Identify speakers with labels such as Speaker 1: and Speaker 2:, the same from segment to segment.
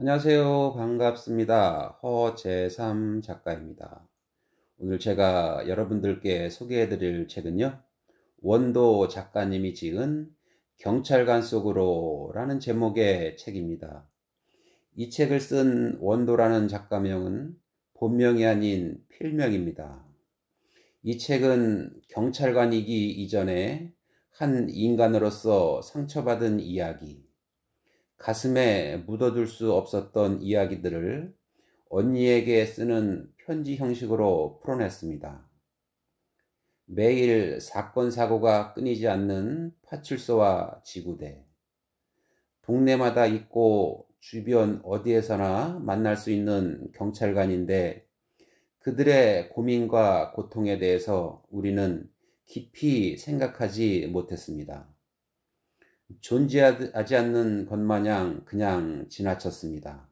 Speaker 1: 안녕하세요. 반갑습니다. 허재삼 작가입니다. 오늘 제가 여러분들께 소개해 드릴 책은요, 원도 작가님이 지은 경찰관 속으로 라는 제목의 책입니다. 이 책을 쓴 원도라는 작가명은 본명이 아닌 필명입니다. 이 책은 경찰관이기 이전에 한 인간으로서 상처받은 이야기, 가슴에 묻어둘 수 없었던 이야기들을 언니에게 쓰는 편지 형식으로 풀어냈습니다. 매일 사건 사고가 끊이지 않는 파출소와 지구대, 동네마다 있고 주변 어디에서나 만날 수 있는 경찰관인데 그들의 고민과 고통에 대해서 우리는 깊이 생각하지 못했습니다. 존재하지 않는 것 마냥 그냥 지나쳤습니다.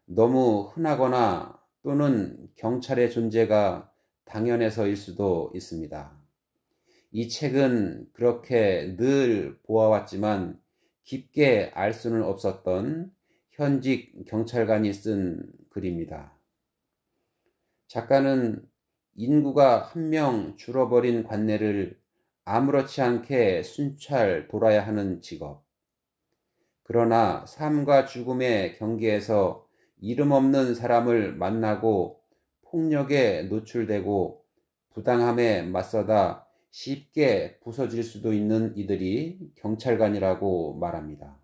Speaker 1: 너무 흔하거나 또는 경찰의 존재가 당연해서일 수도 있습니다. 이 책은 그렇게 늘 보아왔지만 깊게 알 수는 없었던 현직 경찰관이 쓴 글입니다. 작가는 인구가 한 명 줄어버린 관내를 아무렇지 않게 순찰 돌아야 하는 직업. 그러나 삶과 죽음의 경계에서 이름 없는 사람을 만나고 폭력에 노출되고 부당함에 맞서다 쉽게 부서질 수도 있는 이들이 경찰관이라고 말합니다.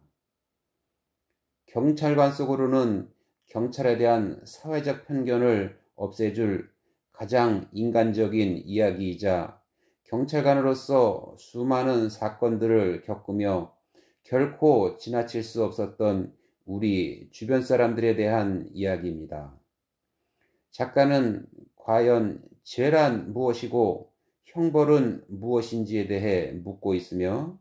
Speaker 1: 경찰관 속으로는 경찰에 대한 사회적 편견을 없애줄 가장 인간적인 이야기이자 경찰관으로서 수많은 사건들을 겪으며 결코 지나칠 수 없었던 우리 주변 사람들에 대한 이야기입니다. 작가는 과연 죄란 무엇이고 형벌은 무엇인지에 대해 묻고 있으며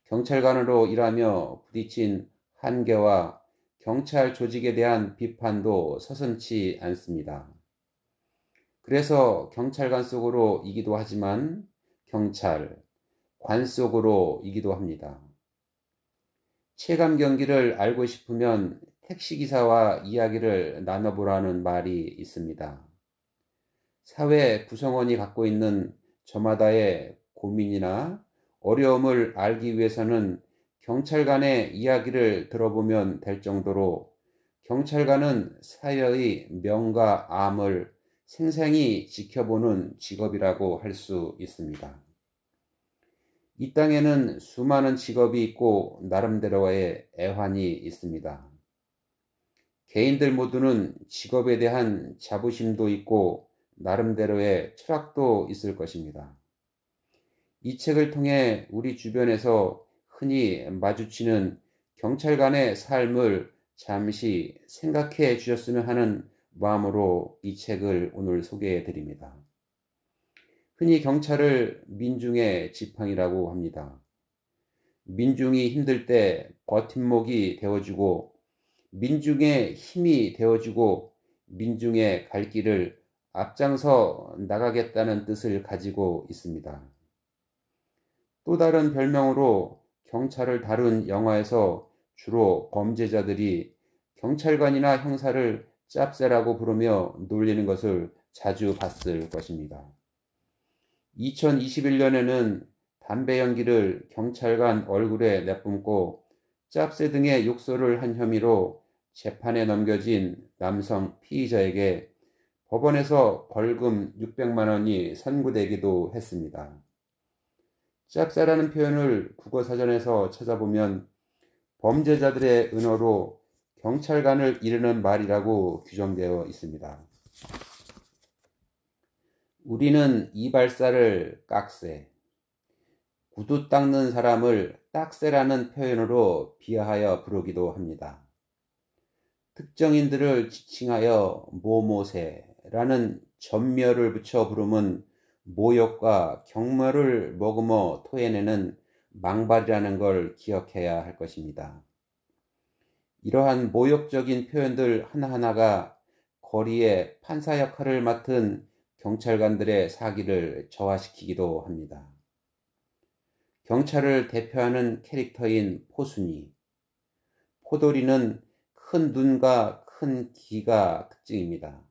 Speaker 1: 경찰관으로 일하며 부딪힌 한계와 경찰 조직에 대한 비판도 서슴지 않습니다. 그래서 경찰관 속으로이기도 하지만 경찰, 관 속으로이기도 합니다. 체감 경기를 알고 싶으면 택시기사와 이야기를 나눠보라는 말이 있습니다. 사회 구성원이 갖고 있는 저마다의 고민이나 어려움을 알기 위해서는 경찰관의 이야기를 들어보면 될 정도로 경찰관은 사회의 명과 암을 생생히 지켜보는 직업이라고 할 수 있습니다. 이 땅에는 수많은 직업이 있고 나름대로의 애환이 있습니다. 개인들 모두는 직업에 대한 자부심도 있고 나름대로의 철학도 있을 것입니다. 이 책을 통해 우리 주변에서 흔히 마주치는 경찰관의 삶을 잠시 생각해 주셨으면 하는 마음으로 이 책을 오늘 소개해 드립니다. 흔히 경찰을 민중의 지팡이라고 합니다. 민중이 힘들 때 버팀목이 되어주고 민중의 힘이 되어주고 민중의 갈 길을 앞장서 나가겠다는 뜻을 가지고 있습니다. 또 다른 별명으로 경찰을 다룬 영화에서 주로 범죄자들이 경찰관이나 형사를 짭새라고 부르며 놀리는 것을 자주 봤을 것입니다. 2021년에는 담배 연기를 경찰관 얼굴에 내뿜고 짭새 등의 욕설을 한 혐의로 재판에 넘겨진 남성 피의자에게 법원에서 벌금 600만 원이 선고되기도 했습니다. 짭새라는 표현을 국어사전에서 찾아보면 범죄자들의 은어로 경찰관을 이르는 말이라고 규정되어 있습니다. 우리는 이발사를 깍새, 구두 닦는 사람을 딱새라는 표현으로 비하하여 부르기도 합니다. 특정인들을 지칭하여 모모새라는 전멸을 붙여 부름은 모욕과 경멸을 머금어 토해내는 망발이라는 걸 기억해야 할 것입니다. 이러한 모욕적인 표현들 하나하나가 거리의 판사 역할을 맡은 경찰관들의 사기를 저하시키기도 합니다. 경찰을 대표하는 캐릭터인 포순이, 포도리는 큰 눈과 큰 귀가 특징입니다.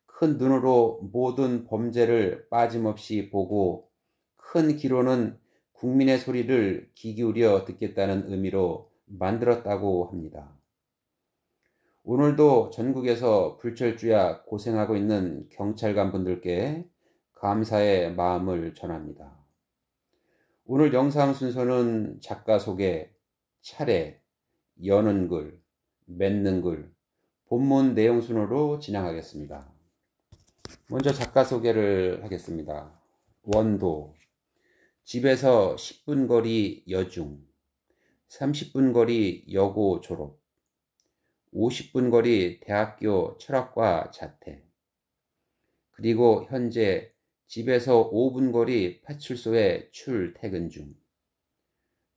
Speaker 1: 큰 눈으로 모든 범죄를 빠짐없이 보고 큰 귀로는 국민의 소리를 귀 기울여 듣겠다는 의미로 만들었다고 합니다. 오늘도 전국에서 불철주야 고생하고 있는 경찰관 분들께 감사의 마음을 전합니다. 오늘 영상 순서는 작가 소개, 차례, 여는 글, 맺는 글, 본문 내용 순으로 진행하겠습니다. 먼저 작가 소개를 하겠습니다. 원도, 집에서 10분 거리 여중, 30분 거리 여고 졸업, 50분 거리 대학교 철학과 자퇴, 그리고 현재 집에서 5분 거리 파출소에 출퇴근 중,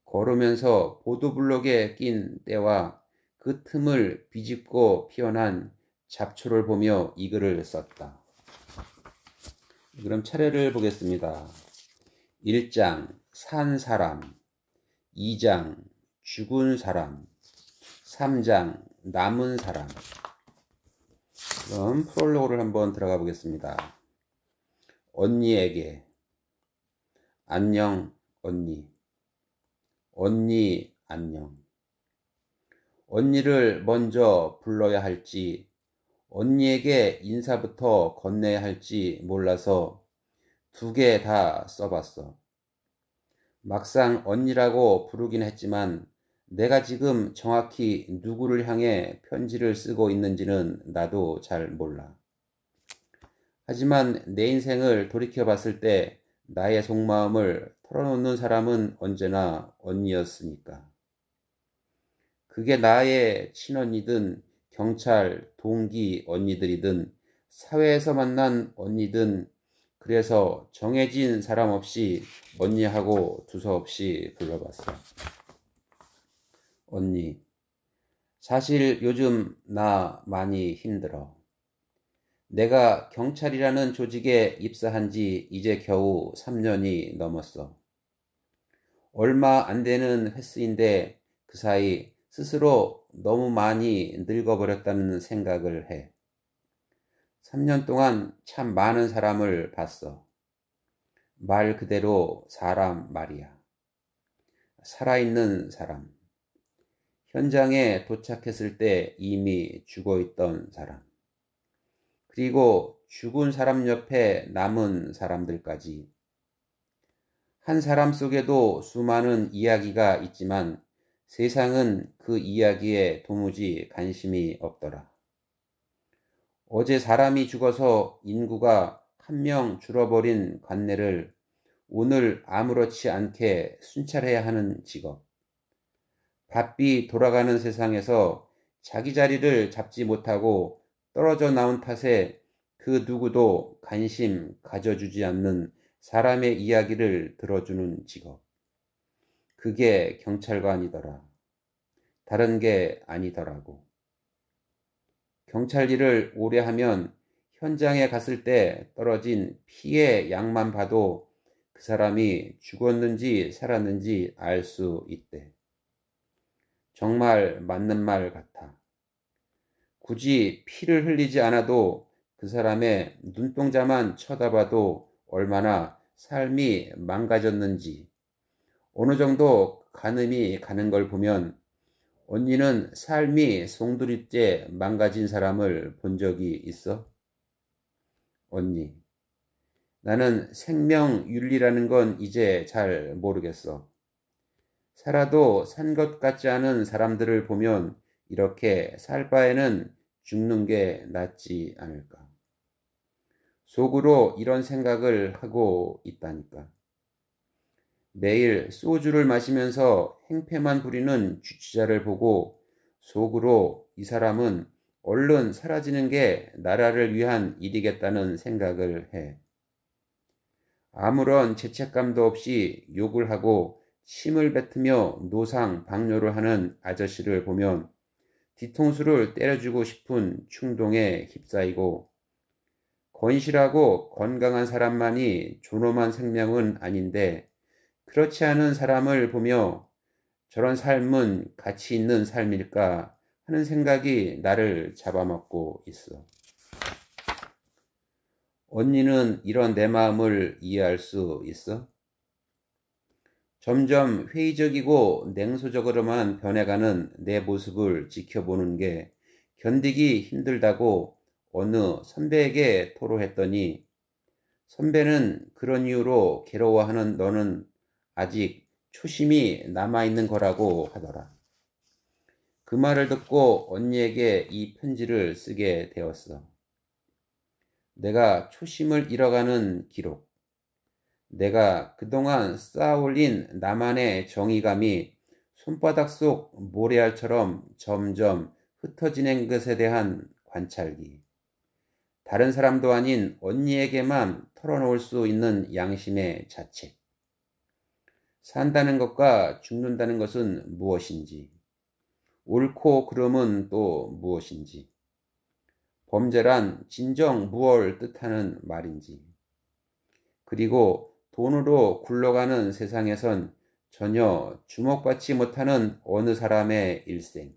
Speaker 1: 걸으면서 보도블록에 낀 때와 그 틈을 비집고 피어난 잡초를 보며 이 글을 썼다. 그럼 차례를 보겠습니다. 1장 산 사람, 2장 죽은 사람, 3장 남은 사람. 그럼 프롤로그를 한번 들어가 보겠습니다. 언니에게. 안녕 언니. 언니 안녕. 언니를 먼저 불러야 할지 언니에게 인사부터 건네야 할지 몰라서 2개 다 써봤어. 막상 언니라고 부르긴 했지만 내가 지금 정확히 누구를 향해 편지를 쓰고 있는지는 나도 잘 몰라. 하지만 내 인생을 돌이켜봤을 때 나의 속마음을 털어놓는 사람은 언제나 언니였으니까. 그게 나의 친언니든 경찰, 동기 언니들이든 사회에서 만난 언니든 그래서 정해진 사람 없이 언니하고 두서없이 불러봤어. 언니, 사실 요즘 나 많이 힘들어. 내가 경찰이라는 조직에 입사한 지 이제 겨우 3년이 넘었어. 얼마 안 되는 횟수인데 그 사이 스스로 너무 많이 늙어버렸다는 생각을 해. 3년 동안 참 많은 사람을 봤어. 말 그대로 사람 말이야. 살아있는 사람. 현장에 도착했을 때 이미 죽어있던 사람. 그리고 죽은 사람 옆에 남은 사람들까지. 한 사람 속에도 수많은 이야기가 있지만 세상은 그 이야기에 도무지 관심이 없더라. 어제 사람이 죽어서 인구가 1명 줄어버린 관내를 오늘 아무렇지 않게 순찰해야 하는 직업. 바삐 돌아가는 세상에서 자기 자리를 잡지 못하고 떨어져 나온 탓에 그 누구도 관심 가져주지 않는 사람의 이야기를 들어주는 직업. 그게 경찰관이더라. 다른 게 아니더라고. 경찰 일을 오래 하면 현장에 갔을 때 떨어진 피의 양만 봐도 그 사람이 죽었는지 살았는지 알 수 있대. 정말 맞는 말 같아. 굳이 피를 흘리지 않아도 그 사람의 눈동자만 쳐다봐도 얼마나 삶이 망가졌는지 어느 정도 가늠이 가는 걸 보면 언니는 삶이 송두리째 망가진 사람을 본 적이 있어? 언니, 나는 생명윤리라는 건 이제 잘 모르겠어. 살아도 산 것 같지 않은 사람들을 보면 이렇게 살 바에는 죽는 게 낫지 않을까. 속으로 이런 생각을 하고 있다니까. 매일 소주를 마시면서 행패만 부리는 주치자를 보고 속으로 이 사람은 얼른 사라지는 게 나라를 위한 일이겠다는 생각을 해. 아무런 죄책감도 없이 욕을 하고 침을 뱉으며 노상방뇨를 하는 아저씨를 보면 뒤통수를 때려주고 싶은 충동에 휩싸이고 건실하고 건강한 사람만이 존엄한 생명은 아닌데 그렇지 않은 사람을 보며 저런 삶은 가치 있는 삶일까 하는 생각이 나를 잡아먹고 있어. 언니는 이런 내 마음을 이해할 수 있어? 점점 회의적이고 냉소적으로만 변해가는 내 모습을 지켜보는 게 견디기 힘들다고 어느 선배에게 토로했더니 선배는 그런 이유로 괴로워하는 너는 아직 초심이 남아있는 거라고 하더라. 그 말을 듣고 언니에게 이 편지를 쓰게 되었어. 내가 초심을 잃어가는 기록. 내가 그동안 쌓아올린 나만의 정의감이 손바닥 속 모래알처럼 점점 흩어지는 것에 대한 관찰기. 다른 사람도 아닌 언니에게만 털어놓을 수 있는 양심의 자책. 산다는 것과 죽는다는 것은 무엇인지, 옳고 그름은 또 무엇인지, 범죄란 진정 무엇을 뜻하는 말인지, 그리고 돈으로 굴러가는 세상에선 전혀 주목받지 못하는 어느 사람의 일생.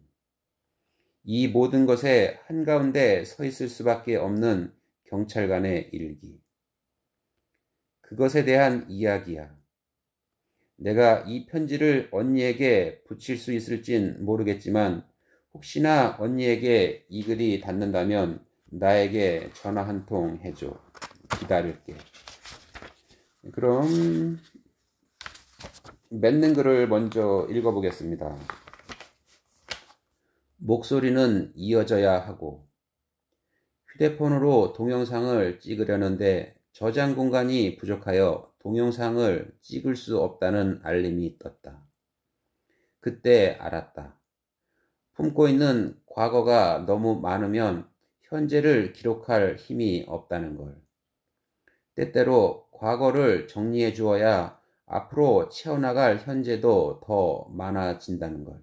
Speaker 1: 이 모든 것에 한가운데 서 있을 수밖에 없는 경찰관의 일기. 그것에 대한 이야기야. 내가 이 편지를 언니에게 붙일 수 있을진 모르겠지만 혹시나 언니에게 이 글이 닿는다면 나에게 전화 한 통 해줘. 기다릴게. 그럼 맺는 글을 먼저 읽어보겠습니다. 목소리는 이어져야 하고 휴대폰으로 동영상을 찍으려는데 저장 공간이 부족하여 동영상을 찍을 수 없다는 알림이 떴다. 그때 알았다. 품고 있는 과거가 너무 많으면 현재를 기록할 힘이 없다는 걸. 때때로 과거를 정리해 주어야 앞으로 채워나갈 현재도 더 많아진다는 걸.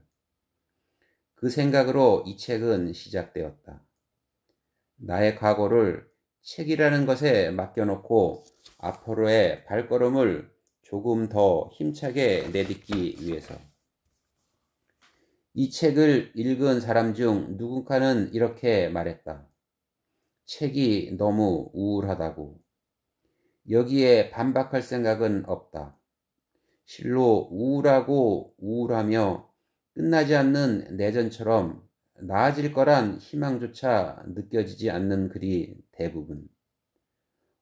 Speaker 1: 그 생각으로 이 책은 시작되었다. 나의 과거를 책이라는 것에 맡겨놓고 앞으로의 발걸음을 조금 더 힘차게 내딛기 위해서. 이 책을 읽은 사람 중 누군가는 이렇게 말했다. 책이 너무 우울하다고. 여기에 반박할 생각은 없다. 실로 우울하고 우울하며 끝나지 않는 내전처럼 나아질 거란 희망조차 느껴지지 않는 글이 대부분.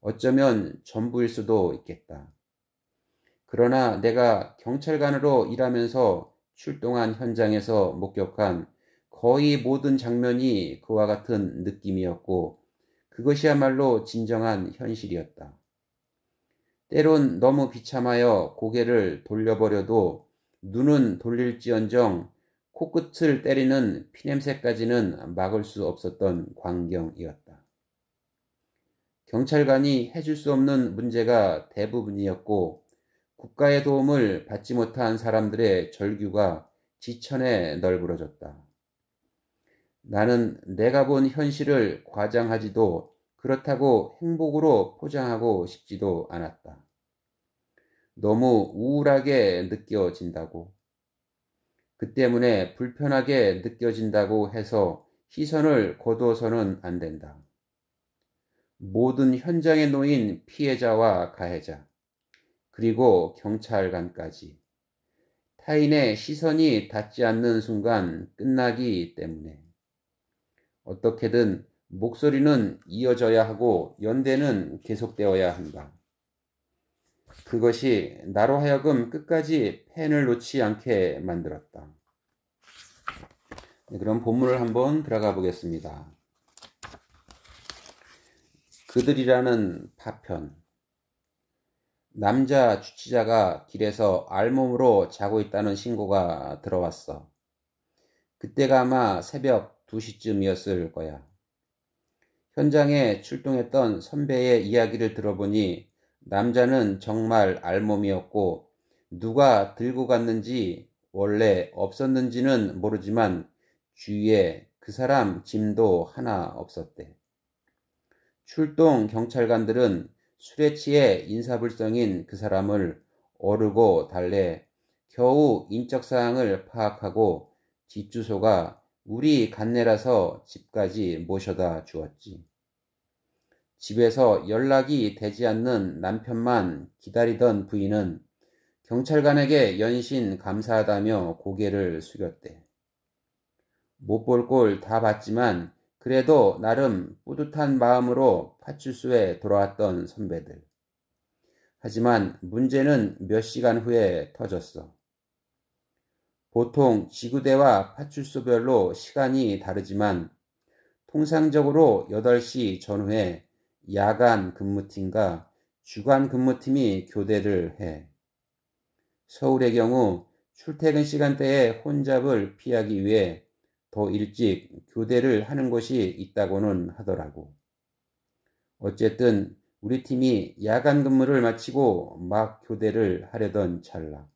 Speaker 1: 어쩌면 전부일 수도 있겠다. 그러나 내가 경찰관으로 일하면서 출동한 현장에서 목격한 거의 모든 장면이 그와 같은 느낌이었고 그것이야말로 진정한 현실이었다. 때론 너무 비참하여 고개를 돌려버려도 눈은 돌릴지언정 코끝을 때리는 피냄새까지는 막을 수 없었던 광경이었다. 경찰관이 해줄 수 없는 문제가 대부분이었고 국가의 도움을 받지 못한 사람들의 절규가 지천에 널브러졌다. 나는 내가 본 현실을 과장하지도 그렇다고 행복으로 포장하고 싶지도 않았다. 너무 우울하게 느껴진다고. 그 때문에 불편하게 느껴진다고 해서 시선을 거두어서는 안 된다. 모든 현장에 놓인 피해자와 가해자, 그리고 경찰관까지 타인의 시선이 닿지 않는 순간 끝나기 때문에 어떻게든 목소리는 이어져야 하고 연대는 계속되어야 한다. 그것이 나로 하여금 끝까지 펜을 놓지 않게 만들었다. 그럼 본문을 한번 들어가 보겠습니다. 그들이라는 파편. 남자 주치자가 길에서 알몸으로 자고 있다는 신고가 들어왔어. 그때가 아마 새벽 2시쯤이었을 거야. 현장에 출동했던 선배의 이야기를 들어보니 남자는 정말 알몸이었고 누가 들고 갔는지 원래 없었는지는 모르지만 주위에 그 사람 짐도 하나 없었대. 출동 경찰관들은 술에 취해 인사불성인 그 사람을 어르고 달래 겨우 인적사항을 파악하고 집 주소가 우리 간내라서 집까지 모셔다 주었지. 집에서 연락이 되지 않는 남편만 기다리던 부인은 경찰관에게 연신 감사하다며 고개를 숙였대. 못 볼 꼴 다 봤지만 그래도 나름 뿌듯한 마음으로 파출소에 돌아왔던 선배들. 하지만 문제는 몇 시간 후에 터졌어. 보통 지구대와 파출소별로 시간이 다르지만 통상적으로 8시 전후에 야간 근무팀과 주간 근무팀이 교대를 해. 서울의 경우 출퇴근 시간대에 혼잡을 피하기 위해 더 일찍 교대를 하는 곳이 있다고는 하더라고. 어쨌든 우리 팀이 야간 근무를 마치고 막 교대를 하려던 찰나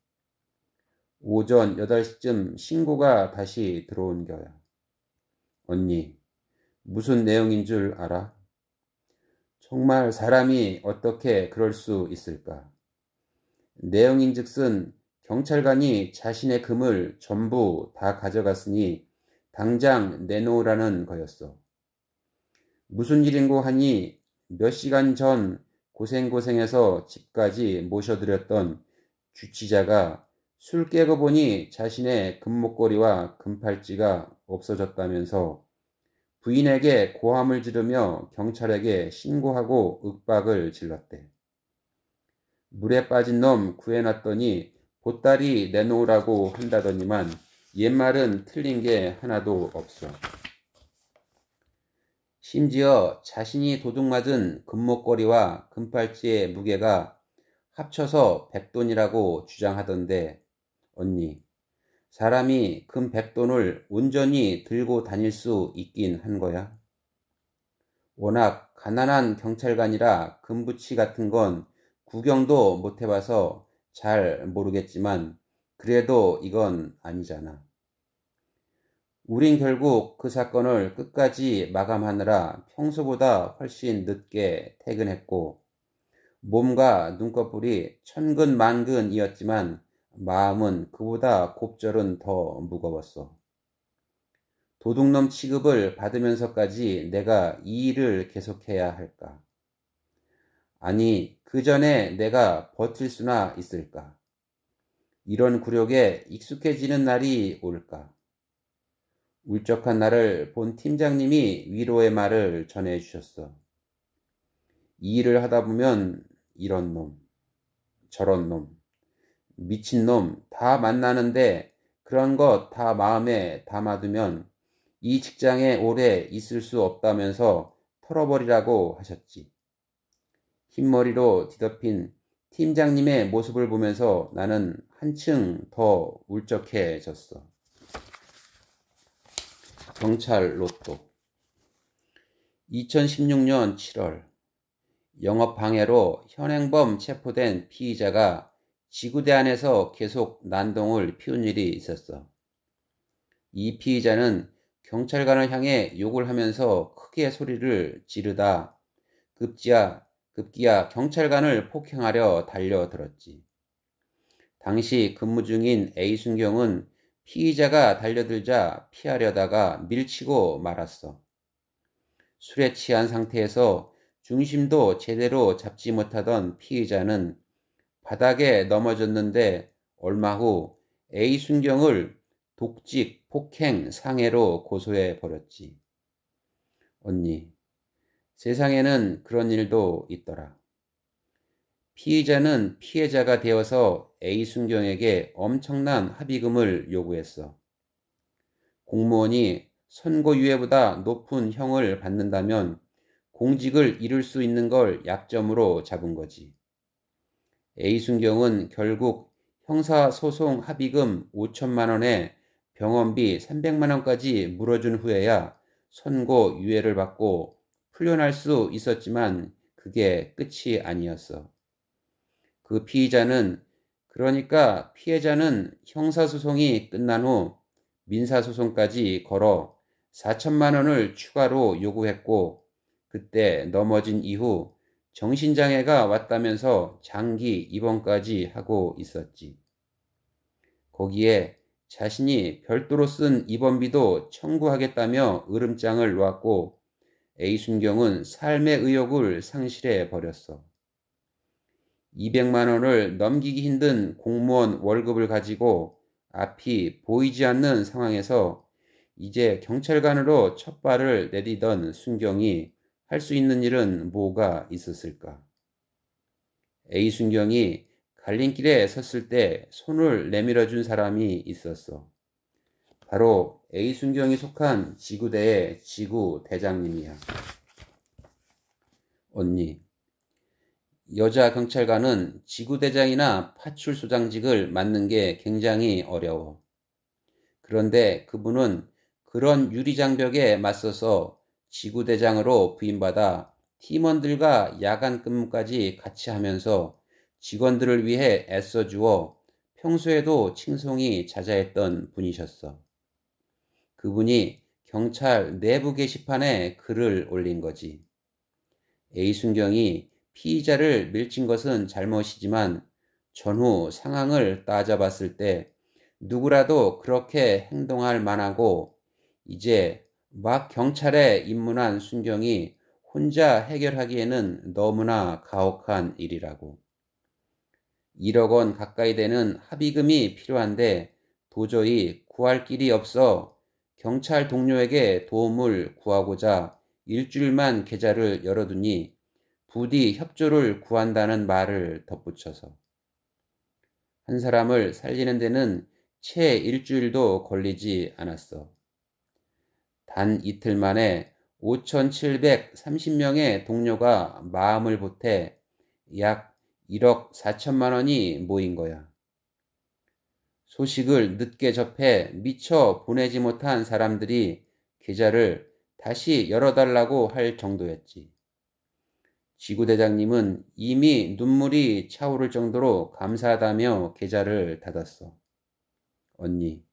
Speaker 1: 오전 8시쯤 신고가 다시 들어온 거야. 언니, 무슨 내용인 줄 알아? 정말 사람이 어떻게 그럴 수 있을까? 내용인즉슨 경찰관이 자신의 금을 전부 다 가져갔으니 당장 내놓으라는 거였어. 무슨 일인고 하니 몇 시간 전 고생고생해서 집까지 모셔드렸던 주치자가 술 깨고 보니 자신의 금목걸이와 금팔찌가 없어졌다면서 부인에게 고함을 지르며 경찰에게 신고하고 윽박을 질렀대. 물에 빠진 놈 구해놨더니 보따리 내놓으라고 한다더니만 옛말은 틀린 게 하나도 없어. 심지어 자신이 도둑맞은 금목걸이와 금팔찌의 무게가 합쳐서 100돈이라고 주장하던데 언니, 사람이 금 100돈을 온전히 들고 다닐 수 있긴 한 거야? 워낙 가난한 경찰관이라 금부치 같은 건 구경도 못 해봐서 잘 모르겠지만 그래도 이건 아니잖아. 우린 결국 그 사건을 끝까지 마감하느라 평소보다 훨씬 늦게 퇴근했고 몸과 눈꺼풀이 천근만근이었지만 마음은 그보다 곱절은 더 무거웠어. 도둑놈 취급을 받으면서까지 내가 이 일을 계속해야 할까? 아니, 그 전에 내가 버틸 수나 있을까? 이런 굴욕에 익숙해지는 날이 올까? 울적한 나를 본 팀장님이 위로의 말을 전해주셨어. 이 일을 하다 보면 이런 놈, 저런 놈, 미친 놈 다 만나는데 그런 것 다 마음에 담아두면 이 직장에 오래 있을 수 없다면서 털어버리라고 하셨지. 흰머리로 뒤덮인 팀장님의 모습을 보면서 나는 한층 더 울적해졌어. 경찰 로또 2016년 7월 영업방해로 현행범 체포된 피의자가 지구대 안에서 계속 난동을 피운 일이 있었어. 이 피의자는 경찰관을 향해 욕을 하면서 크게 소리를 지르다 급기야 경찰관을 폭행하려 달려들었지. 당시 근무 중인 A순경은 피의자가 달려들자 피하려다가 밀치고 말았어. 술에 취한 상태에서 중심도 제대로 잡지 못하던 피의자는 바닥에 넘어졌는데 얼마 후 A순경을 독직, 폭행, 상해로 고소해 버렸지. 언니, 세상에는 그런 일도 있더라. 피의자는 피해자가 되어서 A순경에게 엄청난 합의금을 요구했어. 공무원이 선고유예보다 높은 형을 받는다면 공직을 잃을 수 있는 걸 약점으로 잡은 거지. A순경은 결국 형사소송 합의금 5천만 원에 병원비 300만 원까지 물어준 후에야 선고유예를 받고 풀려날 수 있었지만 그게 끝이 아니었어. 그 그러니까 피해자는 형사소송이 끝난 후 민사소송까지 걸어 4천만 원을 추가로 요구했고 그때 넘어진 이후 정신장애가 왔다면서 장기 입원까지 하고 있었지. 거기에 자신이 별도로 쓴 입원비도 청구하겠다며 으름장을 놓았고 A순경은 삶의 의욕을 상실해 버렸어. 200만 원을 넘기기 힘든 공무원 월급을 가지고 앞이 보이지 않는 상황에서 이제 경찰관으로 첫 발을 내디던 순경이 할 수 있는 일은 뭐가 있었을까? A순경이 갈림길에 섰을 때 손을 내밀어 준 사람이 있었어. 바로 A순경이 속한 지구대의 지구대장님이야. 언니, 여자 경찰관은 지구대장이나 파출소장직을 맡는 게 굉장히 어려워. 그런데 그분은 그런 유리장벽에 맞서서 지구대장으로 부임받아 팀원들과 야간 근무까지 같이 하면서 직원들을 위해 애써주어 평소에도 칭송이 자자했던 분이셨어. 그분이 경찰 내부 게시판에 글을 올린 거지. A순경이 피의자를 밀친 것은 잘못이지만 전후 상황을 따져봤을 때 누구라도 그렇게 행동할 만하고 이제 막 경찰에 입문한 순경이 혼자 해결하기에는 너무나 가혹한 일이라고. 1억 원 가까이 되는 합의금이 필요한데 도저히 구할 길이 없어 경찰 동료에게 도움을 구하고자 일주일만 계좌를 열어두니 부디 협조를 구한다는 말을 덧붙여서 한 사람을 살리는 데는 채 일주일도 걸리지 않았어. 단 이틀 만에 5,730명의 동료가 마음을 보태 약 1억 4천만 원이 모인 거야. 소식을 늦게 접해 미처 보내지 못한 사람들이 계좌를 다시 열어달라고 할 정도였지. 지구대장님은 이미 눈물이 차오를 정도로 감사하다며 계좌를 닫았어. 언니,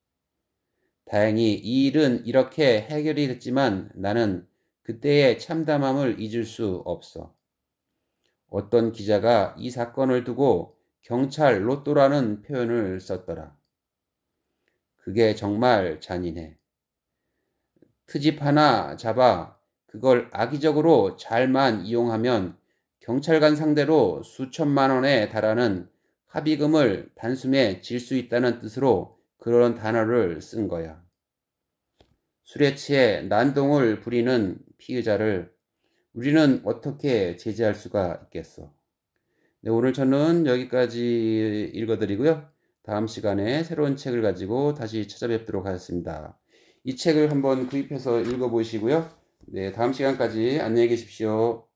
Speaker 1: 다행히 이 일은 이렇게 해결이 됐지만 나는 그때의 참담함을 잊을 수 없어. 어떤 기자가 이 사건을 두고 경찰 로또라는 표현을 썼더라. 그게 정말 잔인해. 트집 하나 잡아 그걸 악의적으로 잘만 이용하면 경찰관 상대로 수천만 원에 달하는 합의금을 단숨에 질 수 있다는 뜻으로 그런 단어를 쓴 거야. 술에 취해 난동을 부리는 피의자를 우리는 어떻게 제재할 수가 있겠어? 네, 오늘 저는 여기까지 읽어드리고요. 다음 시간에 새로운 책을 가지고 다시 찾아뵙도록 하겠습니다. 이 책을 한번 구입해서 읽어보시고요. 네, 다음 시간까지 안녕히 계십시오.